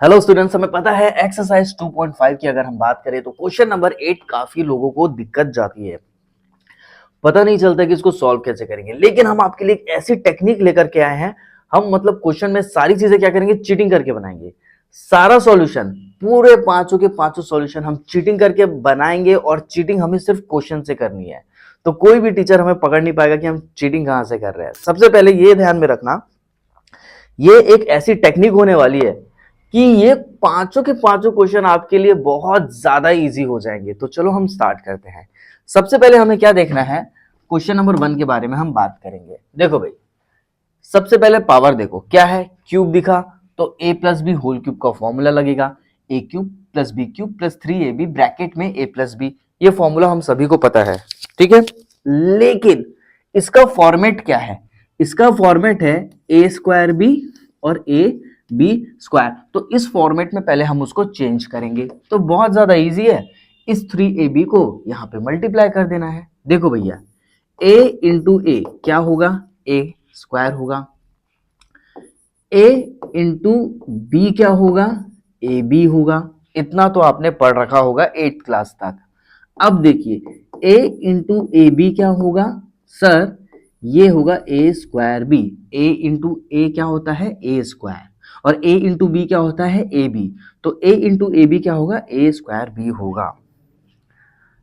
Hello students, हमें पता है एक्सरसाइज 2.5 की अगर हम बात करें तो क्वेश्चन नंबर 8 काफी लोगों को दिक्कत जाती है, पता नहीं चलता कि इसको सॉल्व कैसे करेंगे। लेकिन हम आपके लिए एक ऐसी टेक्निक लेकर के आए हैं। हम मतलब क्वेश्चन में सारी चीजें क्या करेंगे, चीटिंग करके बनाएंगे। सारा सॉल्यूशन, पूरे पांचों के पांचों सॉल्यूशन हम चीटिंग करके बनाएंगे और चीटिंग हमें सिर्फ क्वेश्चन से करनी है। तो कोई भी टीचर हमें पकड़ नहीं पाएगा कि हम चीटिंग कहां से कर रहे हैं। सबसे पहले ये ध्यान में रखना, ये एक ऐसी टेक्निक होने वाली है कि ये पांचों के पांचों क्वेश्चन आपके लिए बहुत ज्यादा इजी हो जाएंगे। तो चलो हम स्टार्ट करते हैं। सबसे पहले हमें क्या देखना है, क्वेश्चन नंबर 1 के बारे में हम बात करेंगे। देखो भाई, सबसे पहले पावर देखो क्या है, क्यूब दिखा तो a plus B whole cube का फॉर्मूला लगेगा, a cube plus B cube plus 3ab bracket में a प्लस बी। ये फॉर्मूला हम सभी को पता है, ठीक है। लेकिन इसका फॉर्मेट क्या है, इसका फॉर्मेट है ए स्क्वायर बी और ए बी स्क्वायर। तो इस फॉर्मेट में पहले हम उसको चेंज करेंगे। तो बहुत ज्यादा इजी है, इस 3ab को यहां पे मल्टीप्लाई कर देना है। देखो भैया, a इंटू ए क्या होगा, a स्क्वायर होगा, a इंटू बी क्या होगा, ए बी होगा। इतना तो आपने पढ़ रखा होगा 8th क्लास तक। अब देखिए, a इंटू ए बी क्या होगा, सर ये होगा ए स्क्वायर बी। a इंटू ए क्या होता है, ए स्क्वायर, और a इंटू बी क्या होता है, ए बी। तो a इंटू ए बी क्या होगा, ए स्क्वायर बी होगा।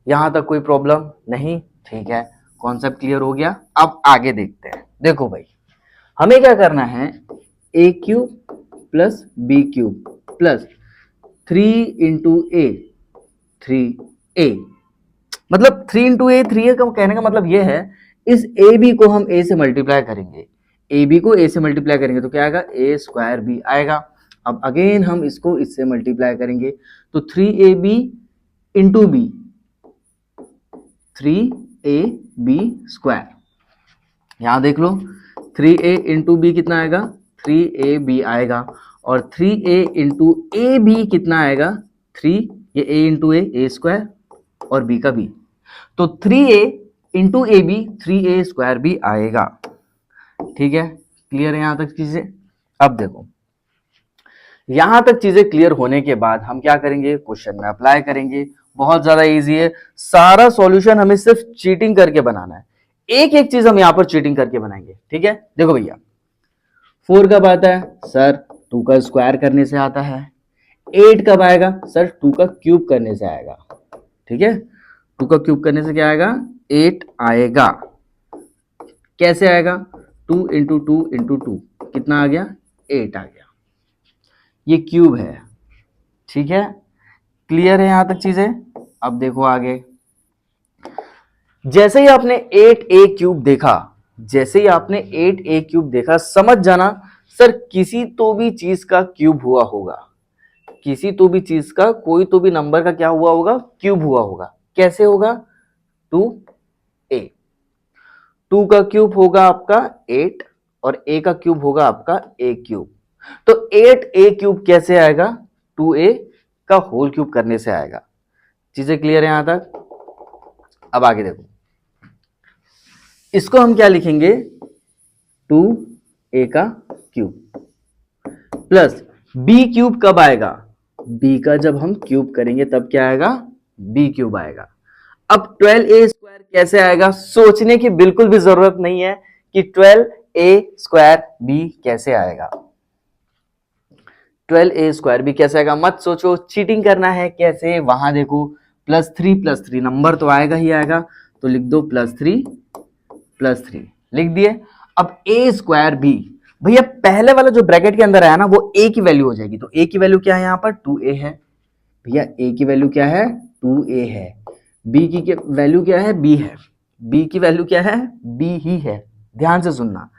यहां तक कोई प्रॉब्लम नहीं, ठीक है, कॉन्सेप्ट क्लियर हो गया। अब आगे देखते हैं। देखो भाई, हमें क्या करना है, A cube plus B cube plus 3 into A, 3a, मतलब 3 इंटू ए 3a का कहने का मतलब ये है, इस ए बी को हम ए से मल्टीप्लाई करेंगे, ए बी को ए से मल्टीप्लाई करेंगे तो क्या आएगा, ए स्क्वायर बी आएगा। अब अगेन हम इसको इससे मल्टीप्लाई करेंगे तो 3ab into B, 3ab square. यहां देख लो, 3a इंटू बी कितना आएगा, 3ab आएगा, और 3a इंटू ए बी कितना आएगा, 3, ये a इंटू ए स्क्वायर और b का b, तो 3a into A B 3a square भी आएगा। ठीक है, क्लियर है यहां तक चीजें। अब देखो, यहां तक चीजें क्लियर होने के बाद हम क्या करेंगे, क्वेश्चन में अप्लाई करेंगे। बहुत ज्यादा इजी है, सारा सॉल्यूशन हमें सिर्फ चीटिंग करके बनाना है। एक एक चीज हम यहां पर चीटिंग करके बनाएंगे, ठीक है। देखो भैया, 4 कब आता है, सर 2 का स्क्वायर करने से आता है। 8 कब आएगा, सर 2 का क्यूब करने से आएगा, ठीक है। 2 का क्यूब करने से क्या आएगा, 8 आएगा। कैसे आएगा, 2 इंटू टू इंटू टू कितना आ गया, 8 आ गया। ये क्यूब है, ठीक है, क्लियर है यहां तक चीजें। अब देखो आगे, जैसे ही आपने 8a क्यूब देखा, जैसे ही आपने 8a क्यूब देखा, समझ जाना सर किसी तो भी चीज का क्यूब हुआ होगा, किसी तो भी चीज का, कोई तो भी नंबर का क्या हुआ होगा, क्यूब हुआ होगा। कैसे होगा, 2a, 2 का क्यूब होगा आपका 8 और a का क्यूब होगा आपका a क्यूब। तो 8a क्यूब कैसे आएगा, 2a का होल क्यूब करने से आएगा। चीजें क्लियर है यहां तक। अब आगे देखो, इसको हम क्या लिखेंगे, 2a का क्यूब प्लस b क्यूब कब आएगा, b का जब हम क्यूब करेंगे तब क्या आएगा, b क्यूब आएगा। अब 12a स्क्वायर कैसे आएगा, सोचने की बिल्कुल भी जरूरत नहीं है कि 12a स्क्वायर b कैसे आएगा। 12a स्क्वायर b कैसे आएगा, मत सोचो, चीटिंग करना है कैसे। वहां देखो, +3 नंबर तो आएगा ही आएगा, तो लिख दो +3 लिख दिए। अब a स्क्वायर b, भैया पहले वाला जो ब्रैकेट के अंदर आया ना, वो a की वैल्यू हो जाएगी। तो a की वैल्यू क्या है यहाँ पर, 2a है। भैया a की वैल्यू क्या है, 2a है। b की वैल्यू क्या है, b है। b की वैल्यू क्या है, b ही है। ध्यान से सुनना,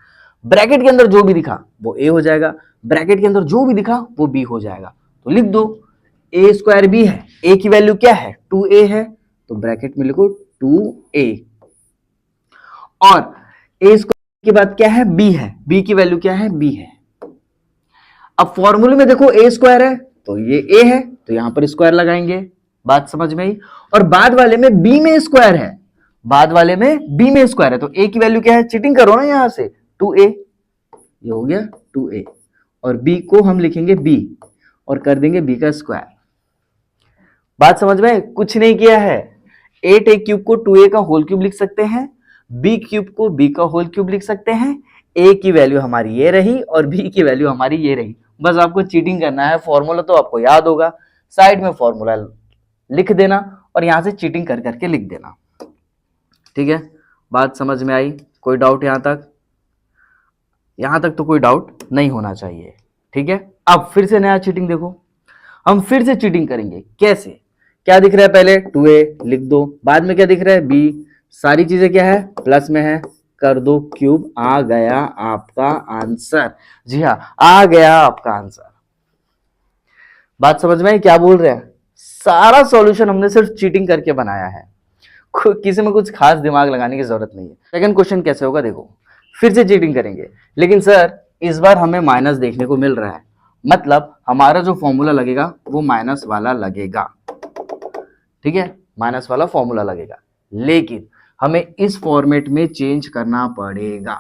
ब्रैकेट के अंदर जो भी दिखा वो a हो जाएगा, ब्रैकेट के अंदर जो भी दिखा वो b हो जाएगा। तो लिख दो a स्क्वायर b है, a की वैल्यू क्या है, 2a है, तो ब्रैकेट में लिखो 2a, और a स्क्वायर के बाद क्या है, b है, b की वैल्यू क्या है, b है। अब फॉर्मूले में देखो a स्क्वायर है तो ये a है, तो यहां पर स्क्वायर लगाएंगे। बात समझ में आई। और बाद वाले में b में स्क्वायर है, बाद वाले में b में स्क्वायर है, तो a की वैल्यू क्या है, चीटिंग करो ना यहां से, 2a, ये हो गया 2a, और b को हम लिखेंगे b, और कर देंगे b का स्क्वायर। बात समझ में? कुछ नहीं किया है। 8a क्यूब को 2a का होल क्यूब लिख सकते हैं, b क्यूब को b का होल क्यूब लिख सकते हैं। a की वैल्यू हमारी ये रही और b की वैल्यू हमारी ये रही। बस आपको चीटिंग करना है, फॉर्मूला तो आपको याद होगा, साइड में फॉर्मूला लिख देना और यहां से चीटिंग कर करके लिख देना। ठीक है, बात समझ में आई? कोई डाउट यहां तक? यहां तक तो कोई डाउट नहीं होना चाहिए। ठीक है, अब फिर से नया चीटिंग देखो, हम फिर से चीटिंग करेंगे। कैसे? क्या दिख रहा है? पहले 2a लिख दो, बाद में क्या दिख रहा है? b, सारी चीजें क्या है? प्लस में है, कर दो क्यूब, आ गया आपका आंसर। जी हाँ, आ गया आपका आंसर। बात समझ में आई क्या बोल रहे हैं? सारा सॉल्यूशन हमने सिर्फ चीटिंग करके बनाया है, किसी में कुछ खास दिमाग लगाने की जरूरत नहीं है। सेकंड क्वेश्चन कैसे होगा देखो, फिर से चीटिंग करेंगे, लेकिन सर इस बार हमें माइनस देखने को मिल रहा है, मतलब हमारा जो फॉर्मूला लगेगा वो माइनस वाला लगेगा। ठीक है, माइनस वाला फॉर्मूला लगेगा, लेकिन हमें इस फॉर्मेट में चेंज करना पड़ेगा।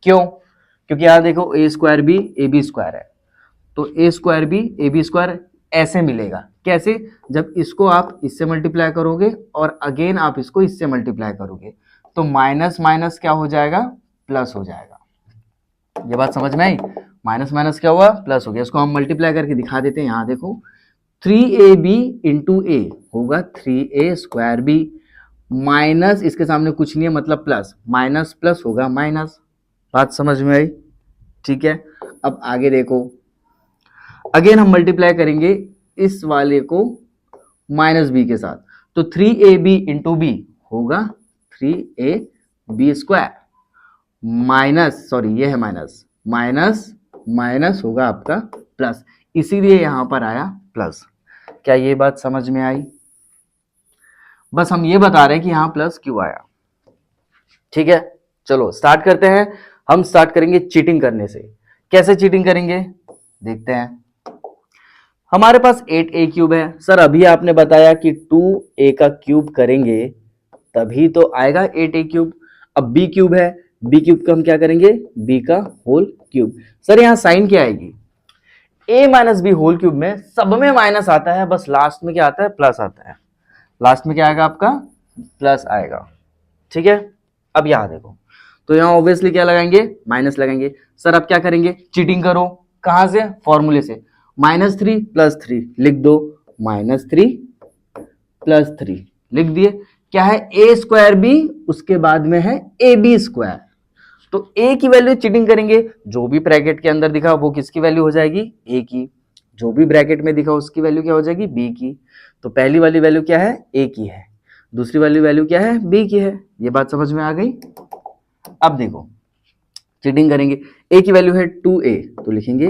क्यों? क्योंकि यहां देखो a square B A B square है, तो a square B A B square ऐसे मिलेगा। कैसे? जब इसको आप इससे मल्टीप्लाई करोगे और अगेन आप इसको इससे मल्टीप्लाई करोगे, तो माइनस माइनस क्या हो जाएगा? प्लस हो जाएगा। ये बात समझ में आई? माइनस माइनस क्या हुआ? प्लस हो गया। इसको हम मल्टीप्लाई करके दिखा देते हैं। यहां देखो 3ab इंटू ए होगा 3a स्क्वायर बी, माइनस इसके सामने कुछ नहीं है मतलब प्लस, माइनस प्लस होगा माइनस। बात समझ में आई? ठीक है, अब आगे देखो, अगेन हम मल्टीप्लाई करेंगे इस वाले को माइनस बी के साथ, तो 3ab इंटू बी होगा 3ab स्क्वायर, माइनस, सॉरी ये है माइनस, माइनस माइनस होगा आपका प्लस, इसीलिए यहां पर आया प्लस। क्या ये बात समझ में आई? बस हम ये बता रहे हैं कि यहां प्लस क्यों आया। ठीक है, चलो स्टार्ट करते हैं। हम स्टार्ट करेंगे चीटिंग करने से। कैसे चीटिंग करेंगे देखते हैं। हमारे पास 8a क्यूब है, सर अभी आपने बताया कि 2a का क्यूब करेंगे तभी तो आएगा 8a क्यूब। अब b क्यूब है, b क्यूब का हम क्या करेंगे? b का होल क्यूब। सर यहां साइन क्या आएगी? a minus B whole cube में सब में माइनस आता है, बस लास्ट में क्या आता है? प्लस आता है। लास्ट में क्या आएगा आपका? प्लस आएगा। ठीक है, अब यहां देखो, तो यहां ऑब्वियसली क्या लगाएंगे? माइनस लगाएंगे। सर अब क्या करेंगे? चीटिंग करो। कहां से? फॉर्मूले से। -3 + 3 लिख दो, -3 + 3 लिख दिए। क्या है? a स्क्वायर बी, उसके बाद में है ए बी स्क्वायर। तो a की वैल्यू चीटिंग करेंगे, जो भी ब्रैकेट के अंदर दिखा वो किसकी वैल्यू हो जाएगी? a की। जो भी ब्रैकेट में दिखा उसकी वैल्यू क्या हो जाएगी? b की। तो पहली वाली वैल्यू क्या है? a की है, दूसरी वाली वैल्यू क्या है? b की है। ये बात समझ में आ गई? अब देखो चीटिंग करेंगे, a की वैल्यू है 2a, तो लिखेंगे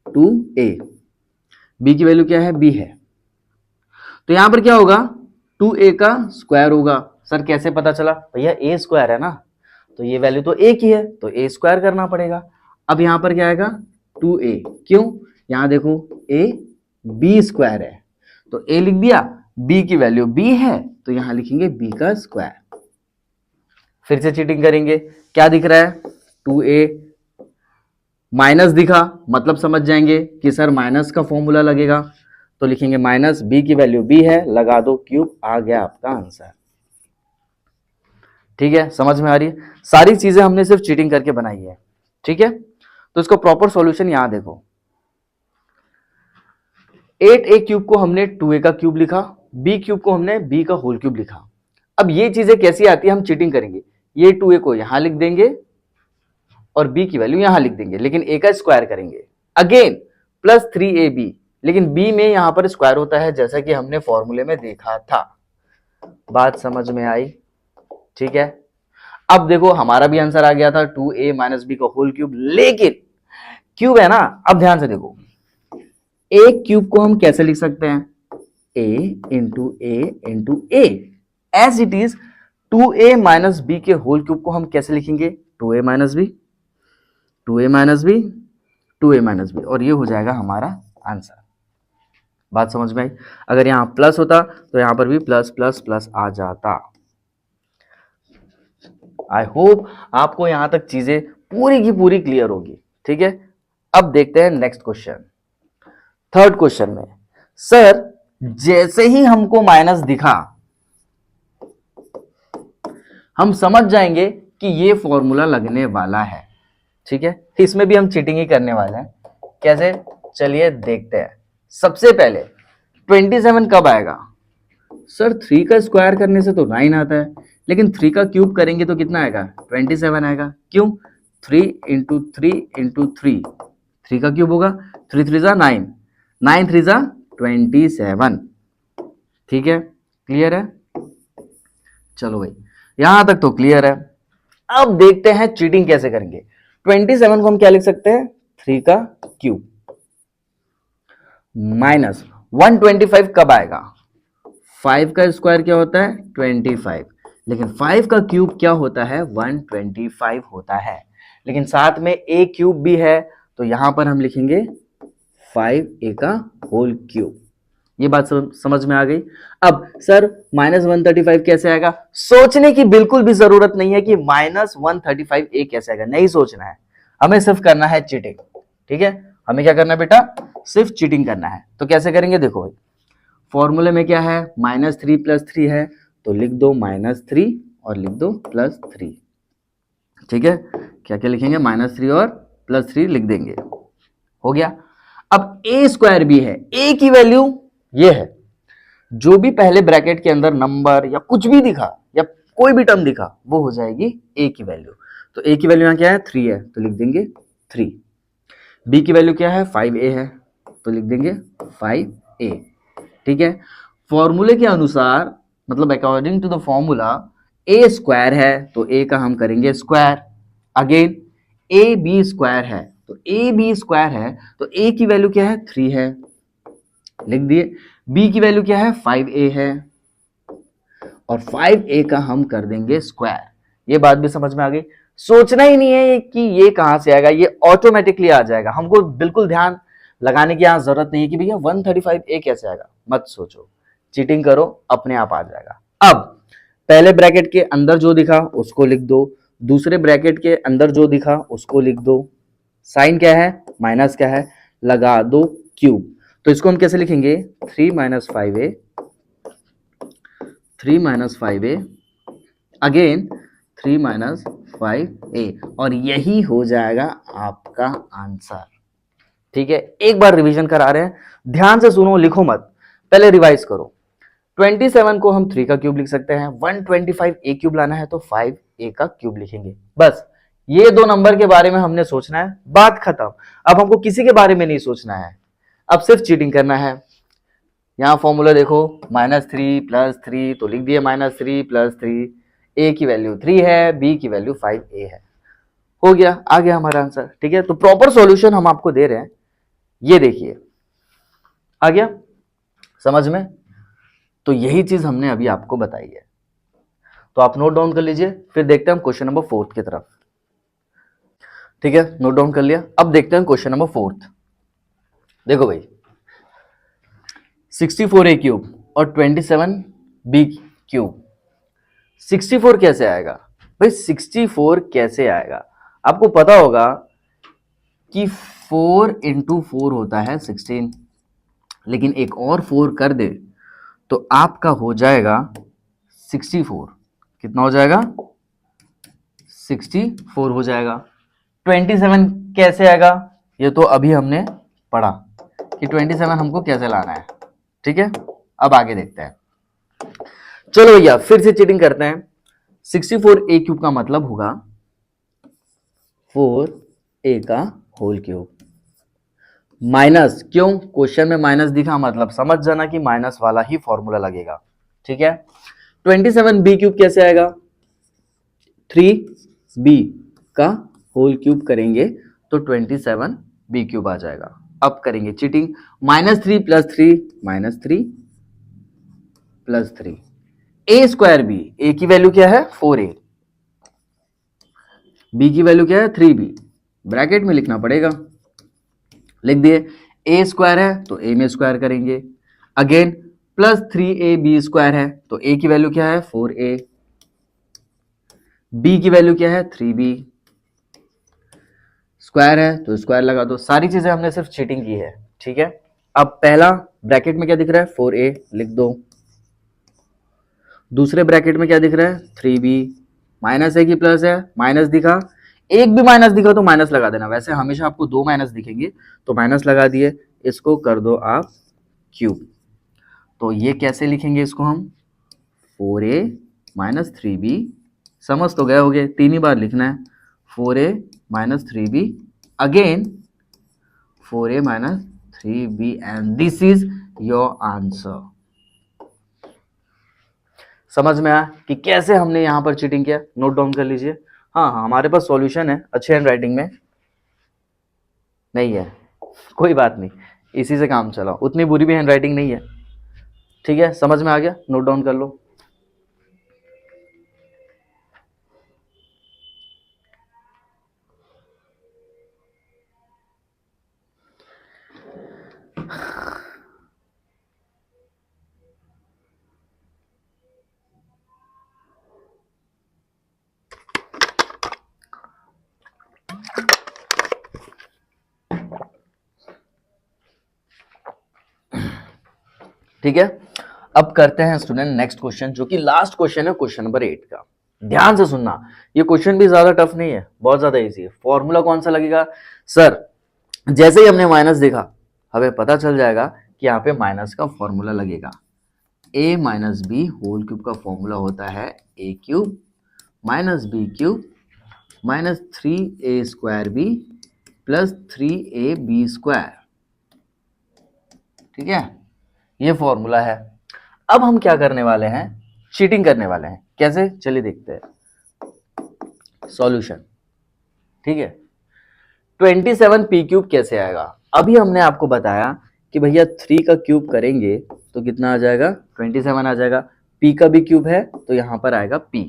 2a, b की वैल्यू क्या है? b है, तो यहां पर क्या होगा? 2a का स्क्वायर होगा। सर कैसे पता चला? भैया a स्क्वायर है ना, तो ये वैल्यू तो a की है, तो a स्क्वायर करना पड़ेगा। अब यहां पर क्या आएगा? 2a। क्यों? यहां देखो a b स्क्वायर है, तो a लिख दिया, b की वैल्यू b है, तो यहां लिखेंगे b का स्क्वायर। फिर से चीटिंग करेंगे। क्या दिख रहा है? 2a, माइनस दिखा मतलब समझ जाएंगे कि सर माइनस का फॉर्मूला लगेगा, तो लिखेंगे माइनस, b की वैल्यू b है, लगा दो क्यूब, आ गया आपका आंसर। ठीक है, समझ में आ रही है? सारी चीजें हमने सिर्फ चीटिंग करके बनाई है। ठीक है, तो इसको प्रॉपर सॉल्यूशन यहां देखो, 8a क्यूब को हमने 2a का क्यूब लिखा, b क्यूब को हमने b का होल क्यूब लिखा। अब ये चीजें कैसी आती है? हम चीटिंग करेंगे, ये 2a को यहां लिख देंगे और b की वैल्यू यहां लिख देंगे, लेकिन a का स्क्वायर करेंगे। अगेन +3ab, लेकिन b में यहां पर स्क्वायर होता है, जैसा कि हमने फॉर्मूले में देखा था। बात समझ में आई? ठीक है, अब देखो हमारा भी आंसर आ गया था 2a - b का होल क्यूब, लेकिन क्यूब है ना। अब ध्यान से देखो, a क्यूब को हम कैसे लिख सकते हैं? a into a as it is 2a - b के होल क्यूब को हम कैसे लिखेंगे? 2a - b, 2a - b, 2a - b, और ये हो जाएगा हमारा आंसर। बात समझ में आई? अगर यहां प्लस होता तो यहां पर भी प्लस प्लस प्लस आ जाता। आई होप आपको यहां तक चीजें पूरी की पूरी क्लियर होगी। ठीक है, अब देखते हैं नेक्स्ट क्वेश्चन। थर्ड क्वेश्चन में सर जैसे ही हमको माइनस दिखा हम समझ जाएंगे कि ये फॉर्मूला लगने वाला है। ठीक है, इसमें भी हम चीटिंग ही करने वाले हैं। कैसे, चलिए देखते हैं। सबसे पहले 27 कब आएगा? सर 3 का स्क्वायर करने से तो 9 आता है, लेकिन 3 का क्यूब करेंगे तो कितना आएगा? 27 आएगा। क्यों? 3 इंटू 3 इंटू 3, 3 का क्यूब होगा, 3 3 जा 9, 9 3 जा 27। ठीक है, क्लियर है? चलो भाई, यहां तक तो क्लियर है। अब देखते हैं चीटिंग कैसे करेंगे। 27 को हम क्या लिख सकते हैं? 3 का क्यूब माइनस 125 कब आएगा? 5 का स्क्वायर क्या होता है? 25, लेकिन 5 का क्यूब क्या होता है? 125 होता है, लेकिन साथ में ए क्यूब भी है, तो यहां पर हम लिखेंगे 5a का होल क्यूब। ये बात समझ में आ गई। अब सर -135 कैसे आएगा? सोचने की बिल्कुल भी जरूरत नहीं है कि -135a कैसे आएगा, नहीं सोचना है, हमें सिर्फ करना है चीटिंग। ठीक है, हमें क्या करना है बेटा? सिर्फ चीटिंग करना है। तो कैसे करेंगे? देखो भाई, फॉर्मूले में क्या है? -3 + 3 है, तो लिख दो -3 और लिख दो +3। ठीक है, क्या क्या लिखेंगे? -3 और +3 लिख देंगे, हो गया। अब ए स्क्वायर भी है, ए की वैल्यू ये है, जो भी पहले ब्रैकेट के अंदर नंबर या कुछ भी दिखा या कोई भी टर्म दिखा वो हो जाएगी ए की वैल्यू। तो ए की वैल्यू यहां क्या है? 3 है, तो लिख देंगे 3। बी की वैल्यू क्या है? 5a है, तो लिख देंगे 5a। ठीक है, फॉर्मूले के अनुसार, मतलब according to the formula, A square है तो ए का हम करेंगे square. Again A B square है, तो ए बी स्क्वायर है, तो ए की वैल्यू क्या है? 3 है, लिख दिए। बी की वैल्यू क्या है? 5a है, और 5a का हम कर देंगे स्क्वायर। ये बात भी समझ में आ गई। सोचना ही नहीं है कि ये कहां से आएगा, ये ऑटोमेटिकली आ जाएगा। हमको बिल्कुल ध्यान लगाने की यहां जरूरत नहीं है कि भैया 135a कैसे आएगा, मत सोचो, चीटिंग करो, अपने आप आ जाएगा। अब पहले ब्रैकेट के अंदर जो दिखा उसको लिख दो, दूसरे ब्रैकेट के अंदर जो दिखा उसको लिख दो। साइन क्या है? माइनस क्या है? लगा दो क्यूब। तो इसको हम कैसे लिखेंगे? 3 - 5a, 3 - 5a, अगेन 3 - 5a, और यही हो जाएगा आपका आंसर। ठीक है, एक बार रिवीजन करा रहे हैं, ध्यान से सुनो, लिखो मत, पहले रिवाइज करो। 27 को हम 3 का क्यूब लिख सकते हैं, 125a क्यूब लाना है तो 5a का क्यूब लिखेंगे। बस ये दो नंबर के बारे में हमने सोचना है, बात खत्म। अब हमको किसी के बारे में नहीं सोचना है, अब सिर्फ चीटिंग करना है। यहां फॉर्मूला देखो, -3 + 3, तो लिख दिए -3 + 3। ए की वैल्यू 3 है, बी की वैल्यू 5a है, हो गया, आ गया हमारा आंसर। ठीक है, तो प्रॉपर सॉल्यूशन हम आपको दे रहे हैं, ये देखिए, आ गया समझ में? तो यही चीज हमने अभी आपको बताई है, तो आप नोट डाउन कर लीजिए, फिर देखते हैं हम क्वेश्चन नंबर 4 की तरफ। ठीक है, नोट डाउन कर लिया, अब देखते हैं क्वेश्चन नंबर 4। देखो भाई, 64a क्यूब और 27b क्यूब, 64 कैसे आएगा? भाई 64 कैसे आएगा? आपको पता होगा कि 4 × 4 होता है 16, लेकिन एक और 4 कर दे तो आपका हो जाएगा 64। कितना हो जाएगा? 64 हो जाएगा। 27 कैसे आएगा? ये तो अभी हमने पढ़ा कि 27 हमको कैसे लाना है। ठीक है, अब आगे देखते हैं। चलो भैया फिर से चीटिंग करते हैं। 64a क्यूब का मतलब होगा 4a का होल क्यूब माइनस, क्यों क्वेश्चन में माइनस दिखा, मतलब समझ जाना कि माइनस वाला ही फॉर्मूला लगेगा। ठीक है, 27b क्यूब कैसे आएगा? 3b का होल क्यूब करेंगे तो 27b क्यूब आ जाएगा। अब करेंगे cheating, -3 + 3 -3 + 3, a square b, a की वैल्यू क्या है? 4a, b की वैल्यू क्या है? 3b, ब्रैकेट में लिखना पड़ेगा, लिख दिए। a स्क्वायर है तो a में स्क्वायर करेंगे, अगेन +3ab स्क्वायर है तो a की वैल्यू क्या है? 4a, b की वैल्यू क्या है? 3b, स्क्वायर है तो स्क्वायर लगा दो। सारी चीजें हमने सिर्फ चीटिंग की है। ठीक है, अब पहला ब्रैकेट में क्या दिख रहा है 4a लिख दो, दूसरे ब्रैकेट में क्या दिख रहा है 3b, माइनस है कि प्लस है, माइनस दिखा, एक भी माइनस दिखा तो माइनस लगा देना, वैसे हमेशा आपको दो माइनस दिखेंगे तो माइनस लगा दिए, इसको कर दो आप क्यूब। तो ये कैसे लिखेंगे इसको हम 4a माइनस 3b, समझ तो गए होगे, तीन ही बार लिखना है 4a minus 3b again 4a minus 3b and this is your answer. समझ में आया कि कैसे हमने यहां पर चीटिंग किया, नोट डाउन कर लीजिए। हाँ हाँ हमारे पास सॉल्यूशन है, अच्छे हैंड राइटिंग में नहीं है, कोई बात नहीं, इसी से काम चलाओ, उतनी बुरी भी हैंड राइटिंग नहीं है, ठीक है, समझ में आ गया, नोट डाउन कर लो। ठीक है, अब करते हैं स्टूडेंट नेक्स्ट क्वेश्चन, जो कि लास्ट क्वेश्चन है, क्वेश्चन नंबर 8 का। ध्यान से सुनना, ये क्वेश्चन भी ज्यादा टफ नहीं है, बहुत ज्यादा इजी है। फॉर्मूला कौन सा लगेगा सर, जैसे ही हमने माइनस देखा हमें पता चल जाएगा कि यहाँ पे माइनस का फॉर्मूला लगेगा, a minus B whole cube का फॉर्मूला होता है a cube minus B cube minus 3a square B plus 3ab square, ठीक है, ये फॉर्मूला है। अब हम क्या करने वाले हैं, चीटिंग करने वाले हैं, कैसे चलिए देखते हैं सॉल्यूशन। ठीक है, 27p क्यूब कैसे आएगा, अभी हमने आपको बताया कि भैया 3 का क्यूब करेंगे तो कितना आ जाएगा 27 आ जाएगा, p का भी क्यूब है तो यहां पर आएगा p,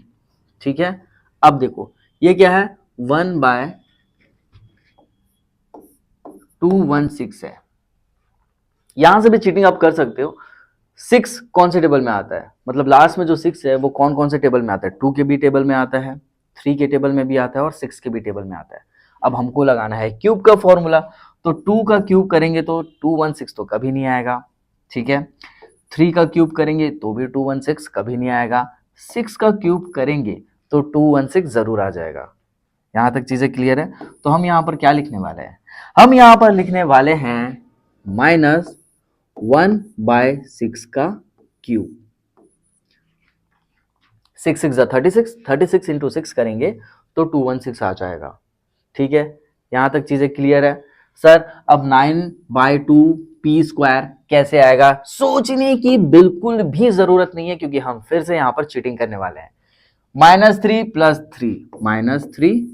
ठीक है। अब देखो ये क्या है 1/216 है, यहां से भी चीटिंग आप कर सकते हो। 6 कौन से टेबल में आता है, मतलब लास्ट में जो 6 है वो कौन कौन से टेबल में आता है, 2 के भी टेबल में आता है, 3 के टेबल में भी आता है और 6 के भी टेबल में आता है। अब हमको लगाना है क्यूब का फॉर्मूला, तो 2 का क्यूब करेंगे तो 216 तो कभी नहीं आएगा, ठीक है। 3 का क्यूब करेंगे तो भी 216 कभी नहीं आएगा, 6 का क्यूब करेंगे तो 216 जरूर आ जाएगा। यहां तक चीजें क्लियर है। तो हम यहां पर क्या लिखने वाले हैं, हम यहां पर लिखने वाले हैं माइनस 1/6 का क्यूब, 6 6 36, 36 इंटू 6 करेंगे तो 216 आ जाएगा, ठीक है। यहां तक चीजें क्लियर है सर। अब 9/2 p स्क्वायर कैसे आएगा, सोचने की बिल्कुल भी जरूरत नहीं है, क्योंकि हम फिर से यहां पर चीटिंग करने वाले हैं। -3 + 3 -3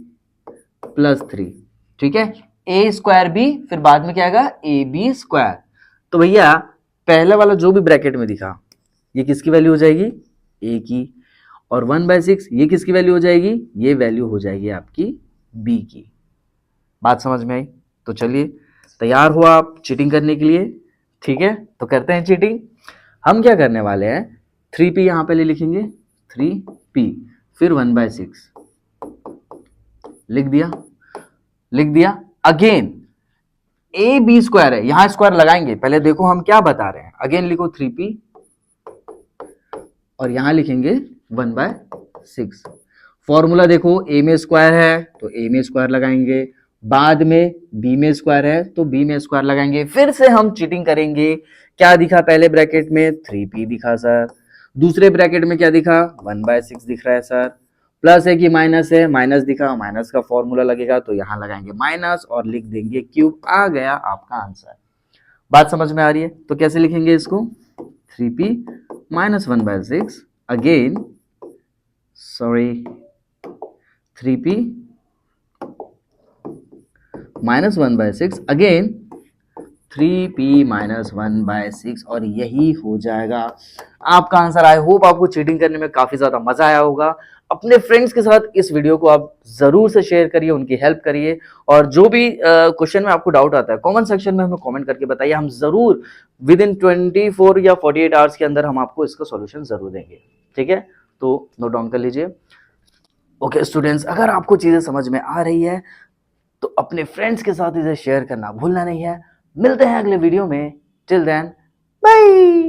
+ 3, ठीक है, a स्क्वायर b, फिर बाद में क्या आएगा ab स्क्वायर। तो भैया पहले वाला जो भी ब्रैकेट में दिखा ये किसकी वैल्यू हो जाएगी a की, और 1/6 ये किसकी वैल्यू हो जाएगी, ये वैल्यू हो जाएगी आपकी b की। बात समझ में आई, तो चलिए तैयार हो आप चीटिंग करने के लिए, ठीक है। तो करते हैं चीटिंग। हम क्या करने वाले हैं 3p यहां पे ले लिखेंगे, 3p फिर 1/6 लिख दिया अगेन ए बी स्क्वायर है, यहां स्क्वायर लगाएंगे, पहले देखो हम क्या बता रहे हैं, अगेन लिखो 3p और यहां लिखेंगे 1/6। फॉर्मूला देखो a में स्क्वायर है तो a में स्क्वायर लगाएंगे, बाद में b में स्क्वायर है तो b में स्क्वायर लगाएंगे। फिर से हम चीटिंग करेंगे, क्या दिखा पहले ब्रैकेट में 3p दिखा सर, दूसरे ब्रैकेट में क्या दिखा 1/6 दिख रहा है सर, प्लस है कि माइनस है, माइनस दिखा, माइनस का फॉर्मूला लगेगा तो यहां लगाएंगे माइनस और लिख देंगे क्यूब, आ गया आपका आंसर। बात समझ में आ रही है, तो कैसे लिखेंगे इसको 3p - 1/6 again, sorry 3p - 1/6 again 3p - 1/6 और यही हो जाएगा आपका आंसर। आई होप आपको चीटिंग करने में काफी ज्यादा मजा आया होगा। अपने फ्रेंड्स के साथ इस वीडियो को आप जरूर से शेयर करिए, उनकी हेल्प करिए, और जो भी क्वेश्चन में आपको डाउट आता है कमेंट सेक्शन में हमें कमेंट करके बताइए, हम जरूर विद इन 24 या 48 आवर्स के अंदर हम आपको इसका सॉल्यूशन जरूर देंगे, ठीक है। तो नोट डाउन कर लीजिए। ओके स्टूडेंट्स, अगर आपको चीजें समझ में आ रही है तो अपने फ्रेंड्स के साथ इसे शेयर करना भूलना नहीं है। मिलते हैं अगले वीडियो में, टिल देन बाय।